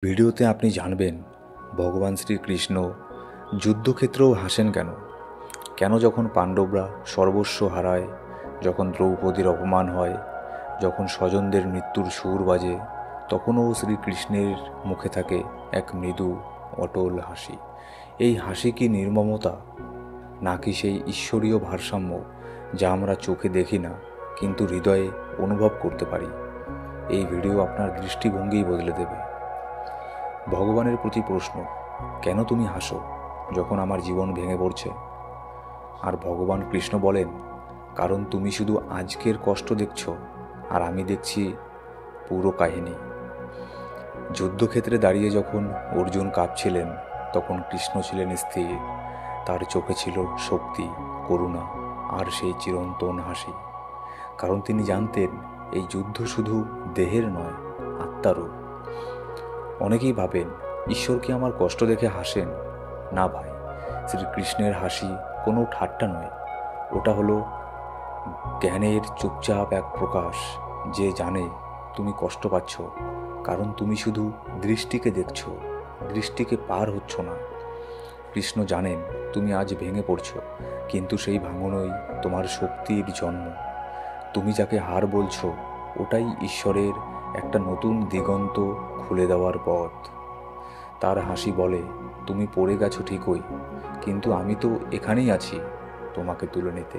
ভিডিওতে আপনি জানবেন ভগবান শ্রীকৃষ্ণ যুদ্ধক্ষেত্রেও হাসেন কেন। কেন যখন পাণ্ডবরা সর্বস্ব হারায়, যখন দ্রৌপদীর অপমান হয়, যখন স্বজনদের মৃত্যুর সুর বাজে, তখনও শ্রীকৃষ্ণের মুখে থাকে এক মৃদু অটল হাসি। এই হাসি কি নির্মমতা, নাকি সেই ঈশ্বরীয় ভারসাম্য যা আমরা চোখে দেখি না কিন্তু হৃদয়ে অনুভব করতে পারি? এই ভিডিও আপনার দৃষ্টিভঙ্গিই বদলে দেবে। ভগবানের প্রতি প্রশ্ন, কেন তুমি হাসো যখন আমার জীবন ভেঙে পড়ছে? আর ভগবান কৃষ্ণ বলেন, কারণ তুমি শুধু আজকের কষ্ট দেখছো আর আমি দেখছি পুরো কাহিনী। যুদ্ধক্ষেত্রে দাঁড়িয়ে যখন অর্জুন কাঁপছিলেন, তখন কৃষ্ণ ছিলেন স্থির। তার চোখে ছিল শক্তি, করুণা আর সেই চিরন্তন হাসি। কারণ তিনি জানতেন এই যুদ্ধ শুধু দেহের নয়, আত্মারও। অনেকেই ভাবেন, ঈশ্বর কি আমার কষ্ট দেখে হাসেন? না ভাই, শ্রীকৃষ্ণের হাসি কোনো ঠাট্টা নয়। ওটা হলো জ্ঞানের চুপচাপ এক প্রকাশ, যে জানে তুমি কষ্ট পাচ্ছ, কারণ তুমি শুধু দৃষ্টিকে দেখছো, দৃষ্টিকে পার হচ্ছ না। কৃষ্ণ জানেন তুমি আজ ভেঙে পড়ছো, কিন্তু সেই ভাঙনই তোমার শক্তির জন্ম। তুমি যাকে হার বলছো, ওটাই ঈশ্বরের একটা নতুন দিগন্ত খুলে দেওয়ার পথ। তার হাসি বলে, তুমি পড়ে গেছো ঠিকই, কিন্তু আমি তো এখানেই আছি তোমাকে তুলে নিতে।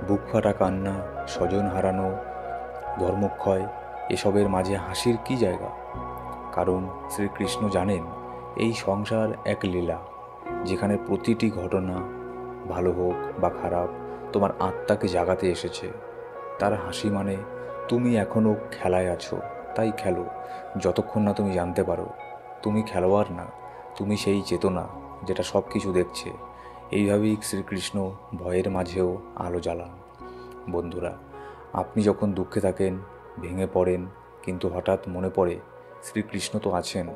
বুক ফাটা কান্না, স্বজন হারানো, ধর্মক্ষয়, এসবের মাঝে হাসির কি জায়গা? কারণ শ্রীকৃষ্ণ জানেন এই সংসার এক লীলা, যেখানে প্রতিটি ঘটনা, ভালো হোক বা খারাপ, তোমার আত্মাকে জাগাতে এসেছে। তার হাসি মানে, তুমি এখনও খেলায় আছো, তাই খেলো, যতক্ষণ না তুমি জানতে পারো তুমি খেলোয়াড় না, তুমি সেই চেতনা যেটা সব কিছু দেখছে। এইভাবেই শ্রীকৃষ্ণ ভয়ের মাঝেও আলো জ্বালান। বন্ধুরা, আপনি যখন দুঃখে থাকেন, ভেঙে পড়েন, কিন্তু হঠাৎ মনে পড়ে শ্রীকৃষ্ণ তো আছেন,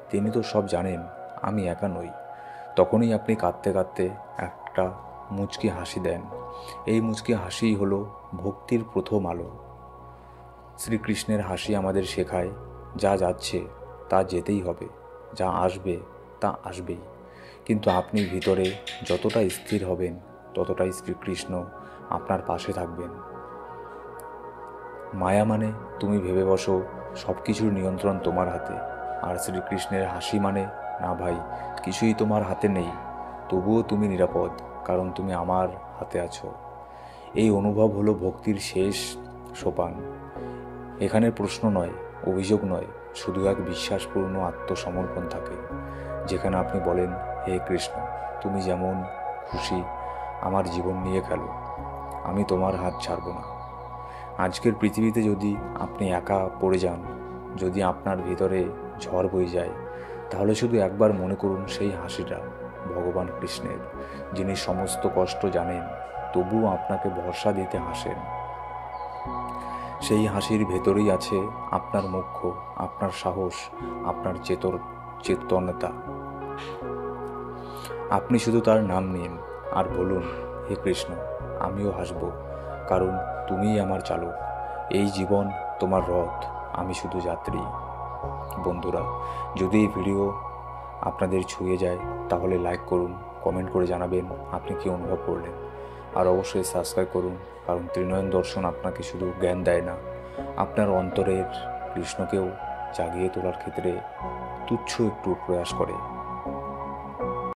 তিনি তো সব জানেন, আমি একা নই, তখনই আপনি কাঁদতে কাঁদতে একটা মুচকি হাসি দেন। এই মুচকি হাসিই হলো ভক্তির প্রথম আলো। শ্রীকৃষ্ণের হাসি আমাদের শেখায়, যা যাচ্ছে তা যেতেই হবে, যা আসবে তা আসবেই, কিন্তু আপনি ভিতরে যতটা স্থির হবেন, ততটাই শ্রীকৃষ্ণ আপনার পাশে থাকবেন। মায়া মানে তুমি ভেবে বসো সব কিছুর নিয়ন্ত্রণ তোমার হাতে, আর শ্রীকৃষ্ণের হাসি মানে, না ভাই, কিছুই তোমার হাতে নেই, তবুও তুমি নিরাপদ, কারণ তুমি আমার হাতে আছো। এই অনুভব হলো ভক্তির শেষ সোপান। এখানে প্রশ্ন নয়, অভিযোগ নয়, শুধু এক বিশ্বাসপূর্ণ আত্মসমর্পণ থাকে, যেখানে আপনি বলেন, হে কৃষ্ণ, তুমি যেমন খুশি আমার জীবন নিয়ে খেলো, আমি তোমার হাত ছাড়ব না। আজকের পৃথিবীতে যদি আপনি একা পড়ে যান, যদি আপনার ভিতরে ঝড় বয়ে যায়, তাহলে শুধু একবার মনে করুন সেই হাসিটা ভগবান কৃষ্ণের, যিনি সমস্ত কষ্ট জানেন, তবুও আপনাকে ভরসা দিতে হাসেন। সেই হাসির ভেতরেই আছে আপনার মুখ্য, আপনার সাহস, আপনার চেতনতা। আপনি শুধু তার নাম নিন আর বলুন, হে কৃষ্ণ, আমিও হাসব, কারণ তুমিই আমার চালক। এই জীবন তোমার রথ, আমি শুধু যাত্রী। বন্ধুরা, যদি এই ভিডিও আপনাদের ছুঁয়ে যায়, তাহলে লাইক করুন, কমেন্ট করে জানাবেন আপনি কি অনুভব করলেন। আর অবশ্যই সাবস্ক্রাইব করুন, কারণ ত্রিনয়ন দর্শন আপনাকে শুধু জ্ঞান দেয় না, আপনার অন্তরের কৃষ্ণকেও জাগিয়ে তোলার ক্ষেত্রে তুচ্ছ একটু প্রয়াস করে।